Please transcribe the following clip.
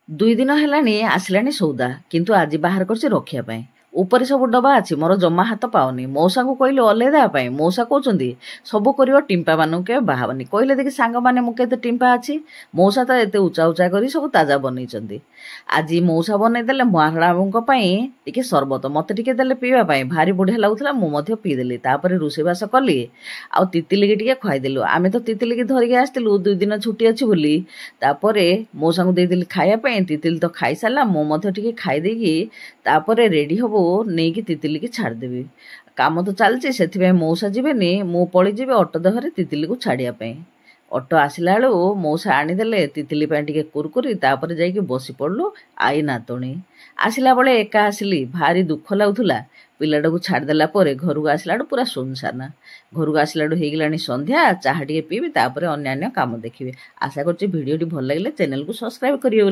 2 ଦିନ ହେଲାଣି ଆସିଲାଣି ସଉଦା, କିନ୍ତୁ ଆଜି ବାହାର କରିଛି ରଖିବା ପାଇଁ। ଉପରେ ସବୁ ଡବା ଅଛି, ମୋର ଜମା ହାତ ପାଉନି। ମଉସାଙ୍କୁ କହିଲେ ଓହ୍ଲେଇ ଦେବା ପାଇଁ, ମଉସା କହୁଛନ୍ତି ସବୁ କରିବ, ଟିମ୍ପା ମାନଙ୍କୁ କେବେ ବାହାବନି। କହିଲେ ଦେଖି ସାଙ୍ଗମାନେ ମୁଁ କେତେ ଟିମ୍ପା ଅଛି। ମଉସା ତ ଏତେ ଉଚା ଉଚା କରି ସବୁ ତାଜା ବନେଇଛନ୍ତି। ଆଜି ମଉସା ବନେଇଦେଲେ ମହାରାଣୀଙ୍କ ପାଇଁ ଟିକେ ସରବତ, ମତେ ଟିକେ ଦେଲେ ପିଇବା ପାଇଁ। ଭାରି ବଢ଼ିଆ ଲାଗୁଥିଲା, ମୁଁ ମଧ୍ୟ ପିଇଦେଲି। ତାପରେ ରୋଷେଇବାସ କଲି, ଆଉ ତିତିଲିକି ଟିକେ ଖୁଆଇଦେଲୁ। ଆମେ ତ ତିତିଲିକି ଧରିକି ଆସିଥିଲୁ 2 ଦିନ ଛୁଟି ଅଛି ବୋଲି। ତାପରେ ମଉସାଙ୍କୁ ଦେଇଦେଲି ଖାଇବା ପାଇଁ। ତିତିଲି ତ ଖାଇସାରିଲା, ମୁଁ ମଧ୍ୟ ଟିକେ ଖାଇଦେଇକି ତାପରେ ରେଡ଼ି ହବୁ, ନେଇକି ତିତିଲିକି ଛାଡ଼ିଦେବି। କାମ ତ ଚାଲିଛି, ସେଥିପାଇଁ ମଉସା ଯିବେନି, ମୁଁ ପଳେଇଯିବି ଅଟୋ ଦେହରେ ତିତିଲିକୁ ଛାଡ଼ିବା ପାଇଁ। ଅଟୋ ଆସିଲା ବେଳୁ ମଉସା ଆଣିଦେଲେ ତିତିଲି ପାଇଁ ଟିକେ କୁରକୁରି, ତାପରେ ଯାଇକି ବସି ପଡ଼ିଲୁ ଆଇ ନାତୁଣୀ। ଆସିଲା ବେଳେ ଏକା ଆସିଲି, ଭାରି ଦୁଃଖ ଲାଗୁଥିଲା। ପିଲାଟାକୁ ଛାଡ଼ିଦେଲା ପରେ ଘରକୁ ଆସିଲାଠୁ ପୁରା ଶୂନଶାନ। ଘରକୁ ଆସିଲାଠୁ ହେଇଗଲାଣି ସନ୍ଧ୍ୟା, ଚାହା ଟିକେ ପିଇବି, ତାପରେ ଅନ୍ୟାନ୍ୟ କାମ ଦେଖିବି। ଆଶା କରୁଛି ଭିଡ଼ିଓଟି ଭଲ ଲାଗିଲେ ଚ୍ୟାନେଲକୁ ସବସ୍କ୍ରାଇବ୍ କରିବେ।